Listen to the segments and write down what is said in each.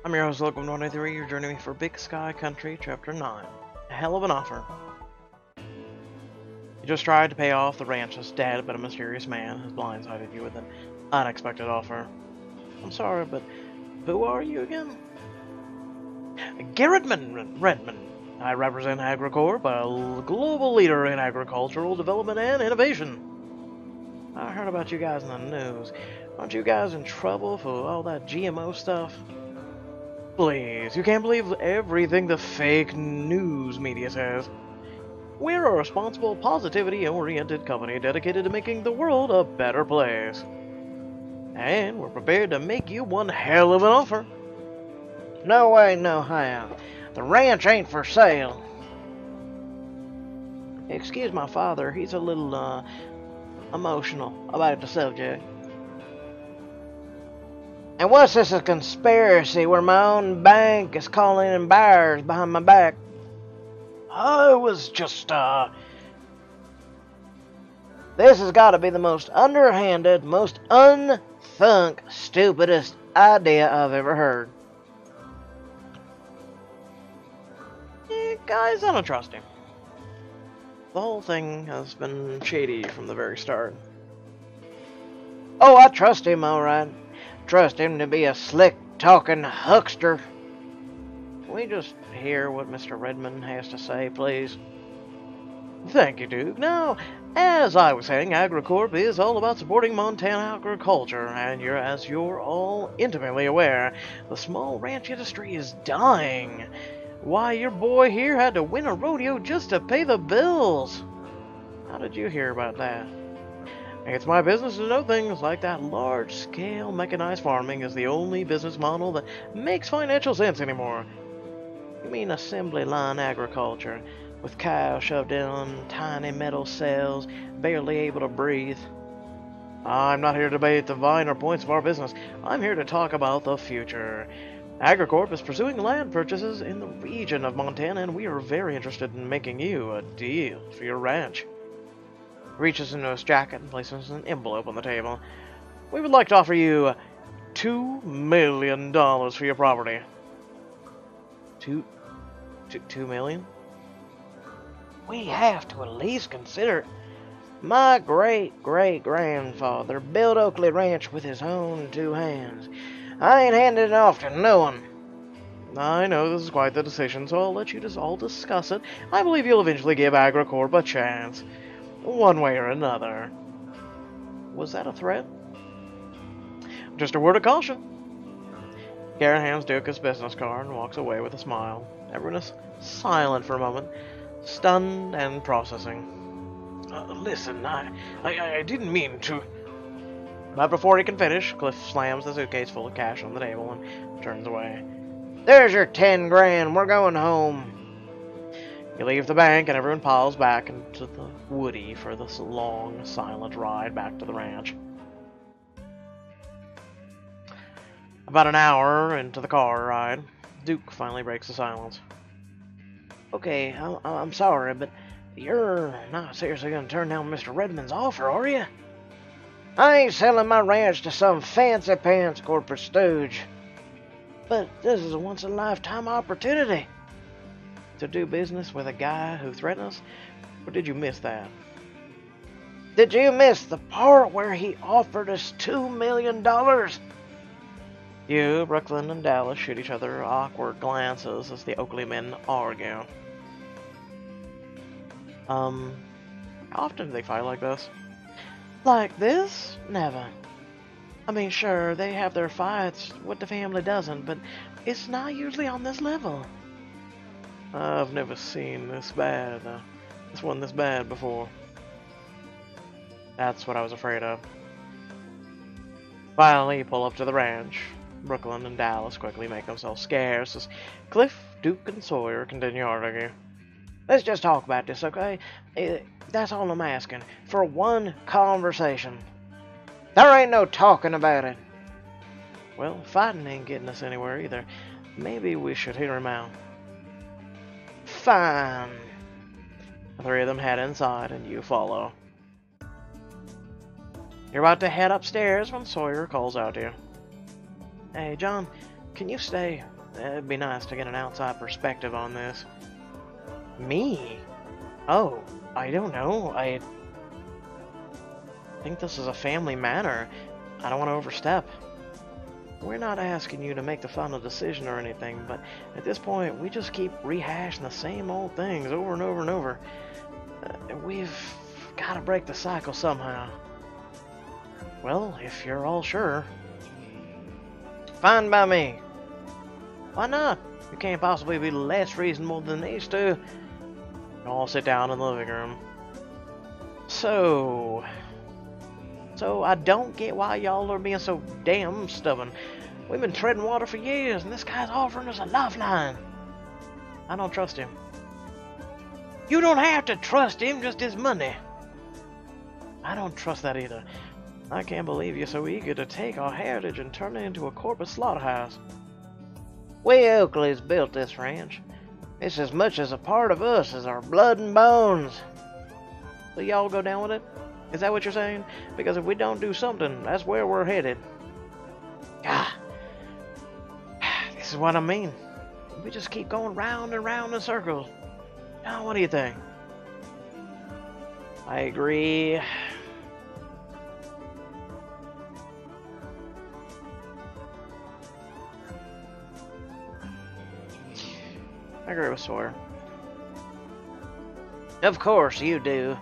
I'm your host, Local 183. You're joining me for Big Sky Country, Chapter 9. A hell of an offer. You just tried to pay off the ranch's debt, but a mysterious man has blindsided you with an unexpected offer. I'm sorry, but who are you again? Garrett Redmond. I represent AgriCorp, a global leader in agricultural development and innovation. I heard about you guys in the news. Aren't you guys in trouble for all that GMO stuff? Please, you can't believe everything the fake news media says. We're a responsible, positivity-oriented company dedicated to making the world a better place. And we're prepared to make you one hell of an offer. No way, no how. The ranch ain't for sale. Excuse my father, he's a little, emotional about the subject. And what's this, a conspiracy where my own bank is calling in buyers behind my back? Oh, it was just, This has got to be the most underhanded, most unthunk, stupidest idea I've ever heard. Guys, I don't trust him. The whole thing has been shady from the very start. Oh, I trust him, all right. Trust him to be a slick-talking huckster. Can we just hear what Mr. Redmond has to say, please? Thank you, Duke. Now, as I was saying, AgriCorp is all about supporting Montana agriculture, and as you're all intimately aware, the small ranch industry is dying. Why, your boy here had to win a rodeo just to pay the bills. How did you hear about that? It's my business to know things like that. Large-scale mechanized farming is the only business model that makes financial sense anymore. You mean assembly line agriculture, with cows shoved in tiny metal cells, barely able to breathe? I'm not here to debate the finer points of our business. I'm here to talk about the future. AgriCorp is pursuing land purchases in the region of Montana, and we are very interested in making you a deal for your ranch. Reaches into his jacket and places an envelope on the table. We would like to offer you $2 million for your property. $2 million? We have to at least consider it. My great-great-grandfather built Oakley Ranch with his own two hands. I ain't handing it off to no one. I know this is quite the decision, so I'll let you just all discuss it. I believe you'll eventually give AgriCorp a chance. One way or another. Was that a threat? Just a word of caution. Garrett hands Duke his business card and walks away with a smile. Everyone is silent for a moment, stunned and processing. Listen, I didn't mean to... But before he can finish, Cliff slams the suitcase full of cash on the table and turns away. There's your 10 grand. We're going home. You leave the bank, and everyone piles back into the Woody for this long, silent ride back to the ranch. About an hour into the car ride, Duke finally breaks the silence. Okay, I'm sorry, but you're not seriously going to turn down Mr. Redmond's offer, are you? I ain't selling my ranch to some fancy-pants corporate stooge. But this is a once-in-a-lifetime opportunity to do business with a guy who threatened us, or did you miss that? Did you miss the part where he offered us $2 million? You, Brooklyn, and Dallas shoot each other awkward glances as the Oakley men argue. How often do they fight like this? Like this? Never. I mean, sure, they have their fights, what the family doesn't, but it's not usually on this level. I've never seen this bad, this one this bad before. That's what I was afraid of. Finally, you pull up to the ranch. Brooklyn and Dallas quickly make themselves scarce as Cliff, Duke, and Sawyer continue arguing. Let's just talk about this, okay? That's all I'm asking. For one conversation. There ain't no talking about it. Well, fighting ain't getting us anywhere either. Maybe we should hear him out. Fine. The three of them head inside, and you follow. You're about to head upstairs when Sawyer calls out to you. Hey, John, can you stay? It'd be nice to get an outside perspective on this. Me? Oh, I don't know. I think this is a family matter. I don't want to overstep. We're not asking you to make the final decision or anything, but at this point, we just keep rehashing the same old things over and over and over. We've got to break the cycle somehow. Well, if you're all sure. Fine by me. Why not? You can't possibly be less reasonable than these two. All sit down in the living room. So I don't get why y'all are being so damn stubborn. We've been treading water for years, and this guy's offering us a lifeline. I don't trust him. You don't have to trust him, just his money. I don't trust that either. I can't believe you're so eager to take our heritage and turn it into a corporate slaughterhouse. We Oakleys built this ranch. It's as much as a part of us as our blood and bones. So y'all go down with it? Is that what you're saying? Because if we don't do something, that's where we're headed. Ah, this is what I mean. We just keep going round and round in circles. Now, what do you think? I agree. I agree with Sawyer. Of course you do.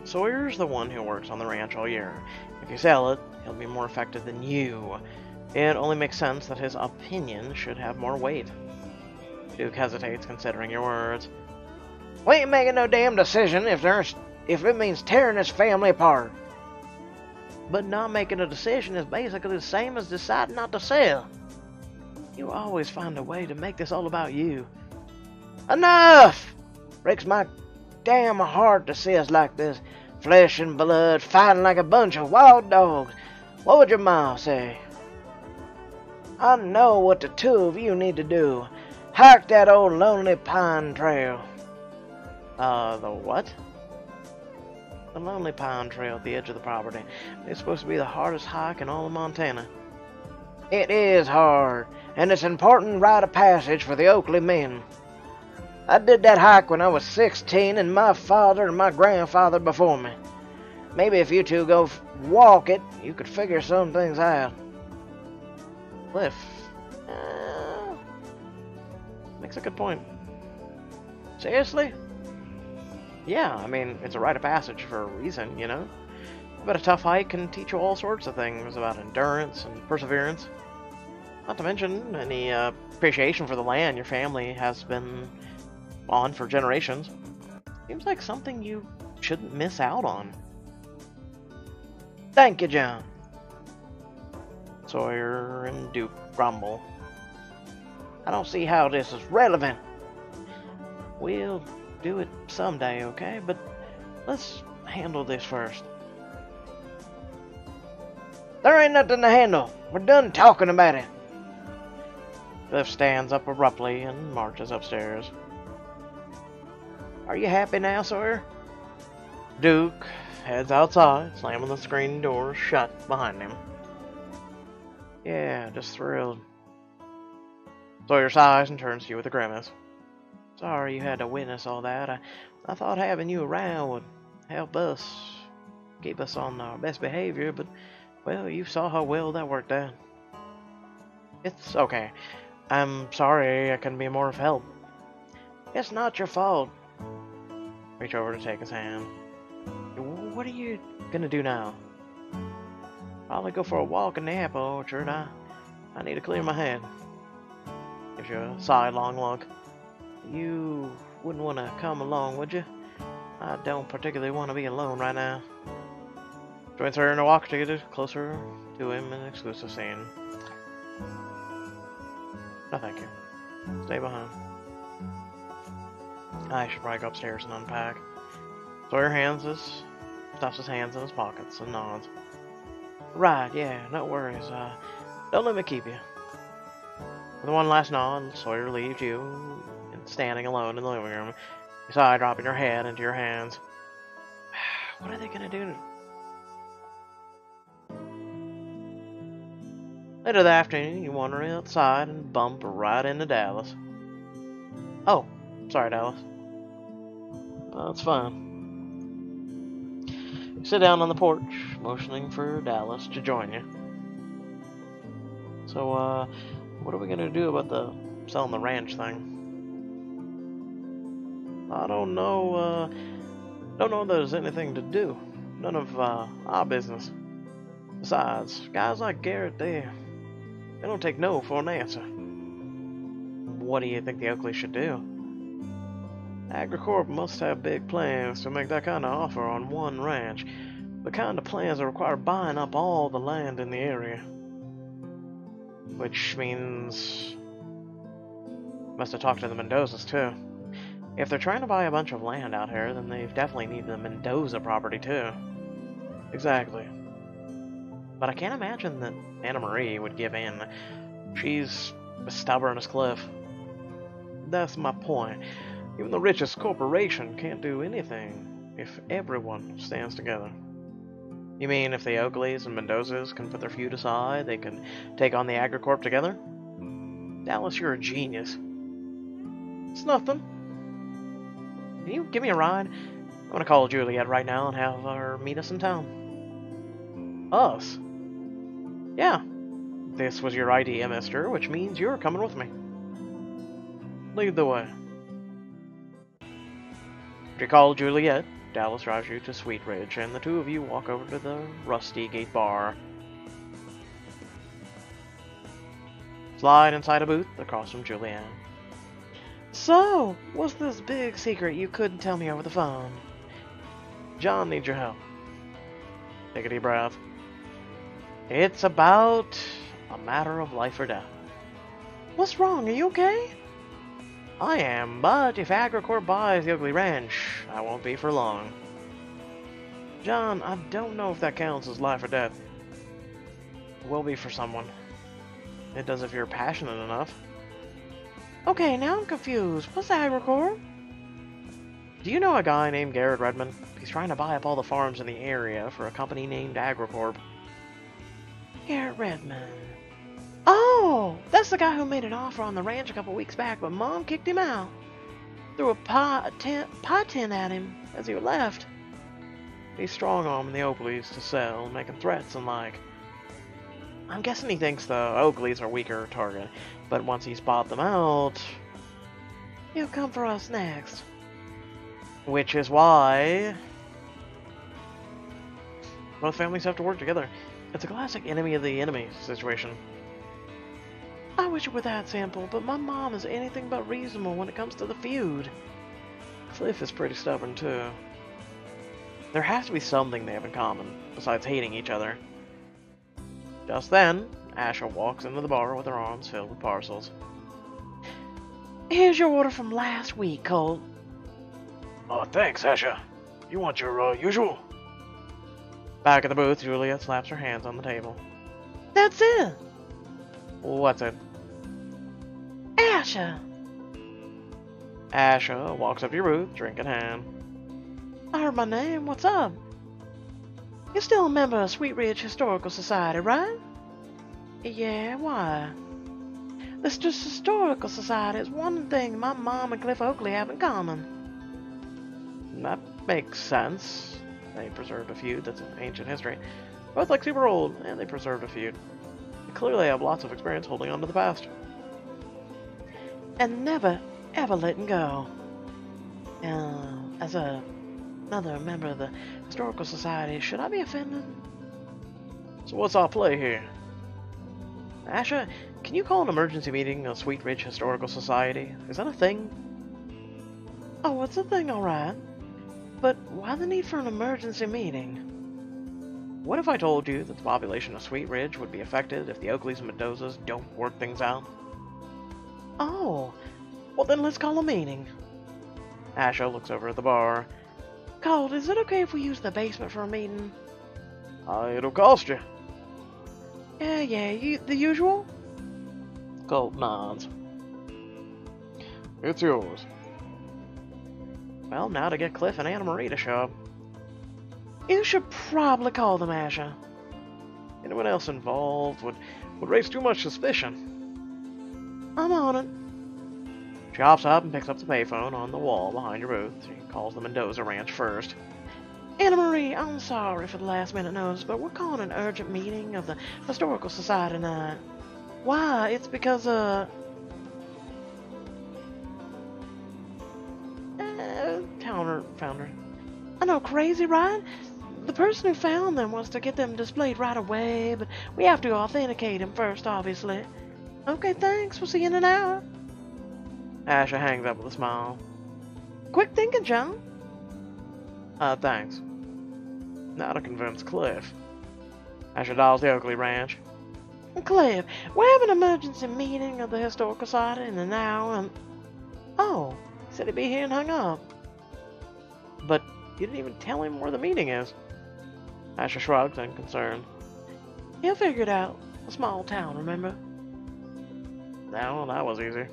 Sawyer's the one who works on the ranch all year. If you sell it, he'll be more effective than you. It only makes sense that his opinion should have more weight. Duke hesitates, considering your words. We ain't making no damn decision if it means tearing this family apart. But not making a decision is basically the same as deciding not to sell. You always find a way to make this all about you. Enough! Breaks my damn heart to see us like this. Flesh and blood, fighting like a bunch of wild dogs. What would your mom say? I know what the two of you need to do. Hike that old lonely pine trail. The what? The Lonely Pine Trail at the edge of the property. It's supposed to be the hardest hike in all of Montana. It is hard, and it's an important rite of passage for the Oakley men. I did that hike when I was 16, and my father and my grandfather before me. Maybe if you two go walk it, you could figure some things out. Cliff. Makes a good point. Seriously? Yeah, I mean, it's a rite of passage for a reason, you know? But a tough hike can teach you all sorts of things about endurance and perseverance. Not to mention any appreciation for the land your family has been on for generations. Seems like something you shouldn't miss out on. Thank you, John. Sawyer and Duke grumble. I don't see how this is relevant. We'll do it someday, okay? But let's handle this first. There ain't nothing to handle. We're done talking about it. Cliff stands up abruptly and marches upstairs. Are you happy now, Sawyer? Duke heads outside, slamming the screen door shut behind him. Yeah, just thrilled. Sawyer sighs and turns to you with a grimace. Sorry you had to witness all that. I thought having you around would help us, keep us on our best behavior, but, well, you saw how well that worked out. It's okay. I'm sorry I couldn't be more of help. It's not your fault. Reach over to take his hand. What are you gonna do now? Probably go for a walk in the apple orchard. I need to clear my head. Gives you a sidelong look. You wouldn't want to come along, would you? I don't particularly want to be alone right now. Joins her in a walk to get closer to him in an exclusive scene. No, thank you. Stay behind. I should probably go upstairs and unpack. Sawyer stuffs his hands in his pockets and nods. Right, yeah, no worries. Don't let me keep you. With one last nod, Sawyer leaves you standing alone in the living room, you sigh, dropping your head into your hands. What are they gonna do? Later that afternoon, you wander outside and bump right into Dallas. Oh, sorry, Dallas. That's fine. You sit down on the porch, motioning for Dallas to join you. So, what are we gonna do about the selling the ranch thing? I don't know, don't know if there's anything to do. None of, our business. Besides, guys like Garrett, they don't take no for an answer. What do you think the Oakleys should do? AgriCorp must have big plans to make that kind of offer on one ranch. The kind of plans that require buying up all the land in the area. Which means... must have talked to the Mendozas, too. If they're trying to buy a bunch of land out here, then they definitely need the Mendoza property, too. Exactly. But I can't imagine that Anna Marie would give in. She's as stubborn as Cliff. That's my point. Even the richest corporation can't do anything if everyone stands together. You mean if the Oakleys and Mendozas can put their feud aside, they can take on the AgriCorp together? Dallas, you're a genius. It's nothing. Can you give me a ride? I'm gonna call Juliet right now and have her meet us in town. Us? Yeah. This was your idea, mister, which means you're coming with me. Lead the way. After you call Juliet, Dallas drives you to Sweet Ridge, and the two of you walk over to the Rusty Gate Bar. Slide inside a booth across from Julianne. So, what's this big secret you couldn't tell me over the phone? John needs your help. Take a deep breath. It's about a matter of life or death. What's wrong? Are you okay? I am, but if AgriCorp buys the Oakley Ranch, I won't be for long. John, I don't know if that counts as life or death. It will be for someone. It does if you're passionate enough. Okay, now I'm confused. What's AgriCorp? Do you know a guy named Garrett Redmond? He's trying to buy up all the farms in the area for a company named AgriCorp. Garrett Redmond. Oh, that's the guy who made an offer on the ranch a couple weeks back, but Mom kicked him out. Threw a pie tin at him as he left. He's strong-arming the Oakleys to sell, making threats and like. I'm guessing he thinks the Oakleys are a weaker target, but once he's bought them out, he'll come for us next. Which is why both families have to work together. It's a classic enemy of the enemy situation. I wish it were that simple, but my mom is anything but reasonable when it comes to the feud. Cliff is pretty stubborn, too. There has to be something they have in common, besides hating each other. Just then, Asha walks into the bar with her arms filled with parcels. Here's your order from last week, Colt. Oh, thanks, Asha. You want your, usual? Back at the booth, Juliet slaps her hands on the table. That's it! What's it? Asha! Asha walks up to your booth, drink in hand. I heard my name. What's up? You're still a member of Sweet Ridge Historical Society, right? Yeah, why? This Historical Society is one thing my mom and Cliff Oakley have in common. That makes sense. They preserved a feud that's an ancient history. Both like super old, and they preserved a feud. They clearly have lots of experience holding on to the past. And never, ever letting go. As another member of the Historical Society, should I be offended? So what's our play here? Asha, can you call an emergency meeting of Sweet Ridge Historical Society? Is that a thing? Oh, it's a thing, alright. But why the need for an emergency meeting? What if I told you that the population of Sweet Ridge would be affected if the Oakleys and Mendozas don't work things out? Oh, well then let's call a meeting. Asha looks over at the bar. Colt, is it okay if we use the basement for a meeting? It'll cost you. Yeah, the usual? Colt nods. It's yours. Well, now to get Cliff and Anna Marie to show up. You should probably call them, Asha. Anyone else involved would Would raise too much suspicion. I'm on it. She hops up and picks up the payphone on the wall behind your booth. She calls the Mendoza Ranch first. Anna Marie, I'm sorry for the last minute notice, but we're calling an urgent meeting of the Historical Society tonight. Why? It's because, Towner founder. I know, crazy, right? The person who found them wants to get them displayed right away, but we have to authenticate them first, obviously. Okay, thanks. We'll see you in an hour. Asher hangs up with a smile. Quick thinking, John. Thanks. Now to convince Cliff. Asher dials the Oakley Ranch. Cliff, we're having an emergency meeting of the Historical Society in an hour, and... Oh, he said he'd be here and hung up. But you didn't even tell him where the meeting is. Asher shrugs, unconcerned. He'll figure it out. A small town, remember? Well, that was easy.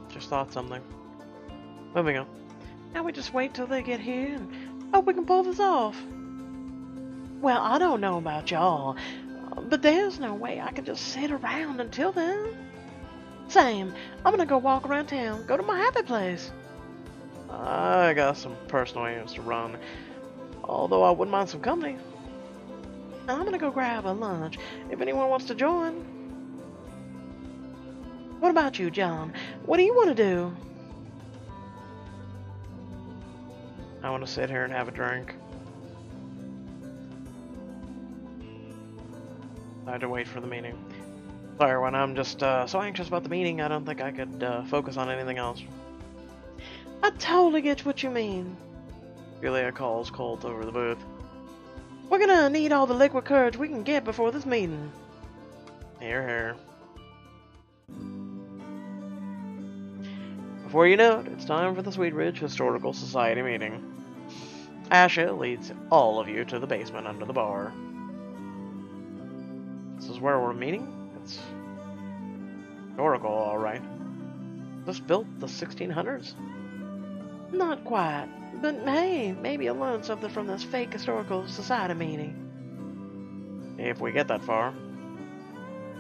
Just thought something. Moving on. Now we just wait till they get here and hope we can pull this off. Well, I don't know about y'all, but there's no way I can just sit around until then. Same. I'm gonna go walk around town, go to my happy place. I got some personal errands to run, although I wouldn't mind some company. I'm gonna go grab a lunch if anyone wants to join. What about you, John? What do you want to do? I want to sit here and have a drink. I had to wait for the meeting. Sorry, when I'm just so anxious about the meeting, I don't think I could focus on anything else. I totally get what you mean. Julia calls Colt over the booth. We're gonna need all the liquid courage we can get before this meeting. Hear, hear. Before you know it, it's time for the Sweet Ridge Historical Society meeting. Asha leads all of you to the basement under the bar. This is where we're meeting? It's historical, alright. This built the 1600s? Not quite, but hey, maybe you'll learn something from this fake Historical Society meeting. If we get that far.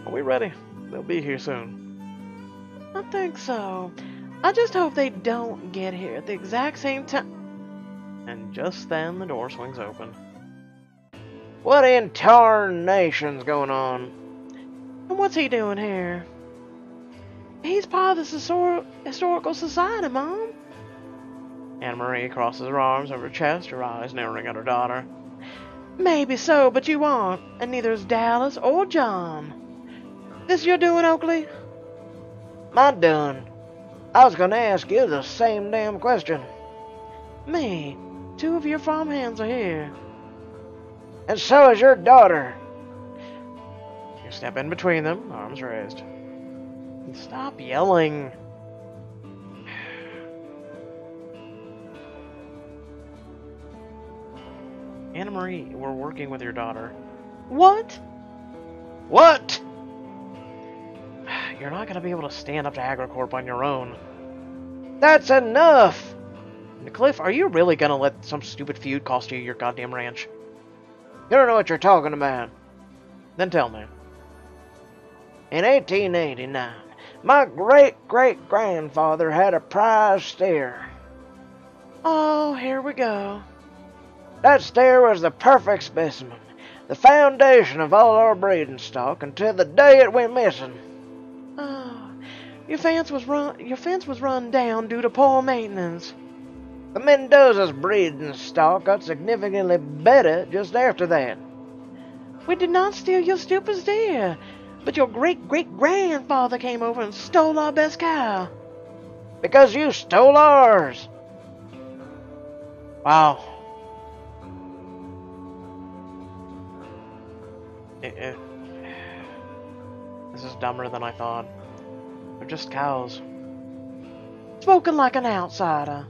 Are we ready? They'll be here soon. I think so. I just hope they don't get here at the exact same time. And just then the door swings open. What in tarnation's going on? And what's he doing here? He's part of the Historical Society, Mom. Anna Marie crosses her arms over her chest, her eyes narrowing at her daughter. Maybe so, but you aren't, and neither is Dallas or John. This your doing, Oakley? My doing? I was gonna ask you the same damn question. Me, two of your farmhands are here. And so is your daughter. You step in between them, arms raised. Stop yelling. Anna Marie, we're working with your daughter. What? What? You're not gonna be able to stand up to AgriCorp on your own. That's enough! Cliff, are you really gonna let some stupid feud cost you your goddamn ranch? You don't know what you're talking about. Then tell me. In 1889, my great-great-grandfather had a prize steer. Oh, here we go. That steer was the perfect specimen, the foundation of all our breeding stock until the day it went missing. Oh, your fence was run down due to poor maintenance. The Mendoza's breeding stock got significantly better just after that. We did not steal your stupid steer, but your great-great-grandfather came over and stole our best cow. Because you stole ours. Wow. This is dumber than I thought. They're just cows. Spoken like an outsider.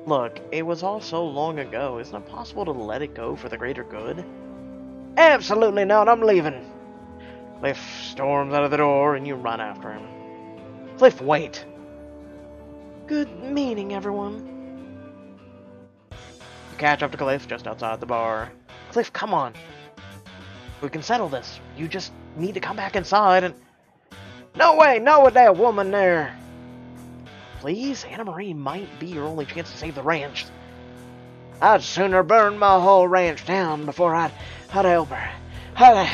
Look, it was all so long ago. Isn't it possible to let it go for the greater good? Absolutely not. I'm leaving. Cliff storms out of the door and you run after him. Cliff, wait. Good meeting, everyone. catch up to Cliff just outside the bar. Cliff, come on. We can settle this. You just need to come back inside and... No way, no with that woman there. Please, Anna Marie might be your only chance to save the ranch. I'd sooner burn my whole ranch down before I'd help her. Howdy.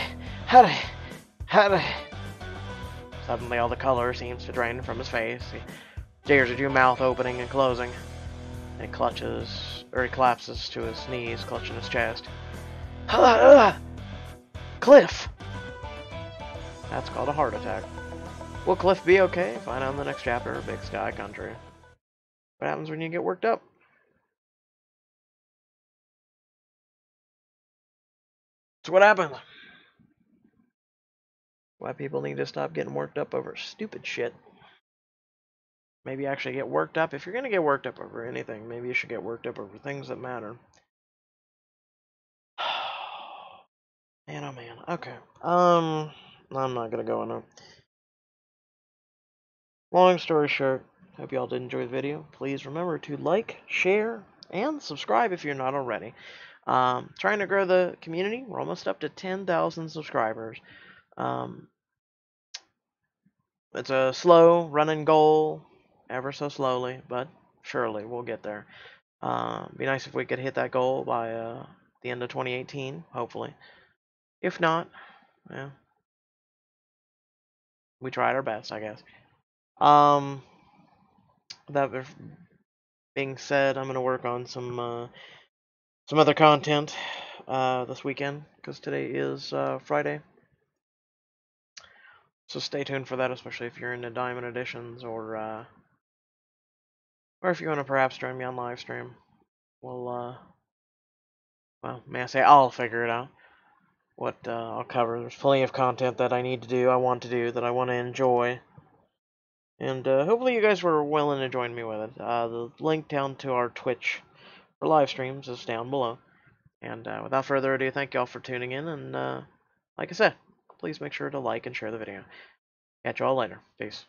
Suddenly all the color seems to drain from his face. He stares at you, mouth opening and closing. He collapses to his knees, clutching his chest. Cliff! That's called a heart attack. Will Cliff be okay? Find out in the next chapter of Big Sky Country. What happens when you get worked up? So what happens? Why people need to stop getting worked up over stupid shit. Maybe actually get worked up. If you're going to get worked up over anything, maybe you should get worked up over things that matter. Man, oh man. Okay. I'm not going to go into... Long story short, hope you all did enjoy the video. Please remember to like, share, and subscribe if you're not already. Trying to grow the community. We're almost up to 10,000 subscribers. It's a slow running goal, ever so slowly, but surely we'll get there. Be nice if we could hit that goal by the end of 2018, hopefully. If not, yeah, we tried our best, I guess. That being said, I'm gonna work on some other content this weekend because today is Friday. So stay tuned for that, especially if you're into Diamond Editions or if you want to perhaps join me on live stream. Well, may I say, I'll figure it out. What I'll cover. There's plenty of content that I need to do, I want to do, that I want to enjoy. And hopefully you guys were willing to join me with it. The link down to our Twitch for live streams is down below. And without further ado, thank y'all for tuning in. And like I said, please make sure to like and share the video. Catch y'all later. Peace.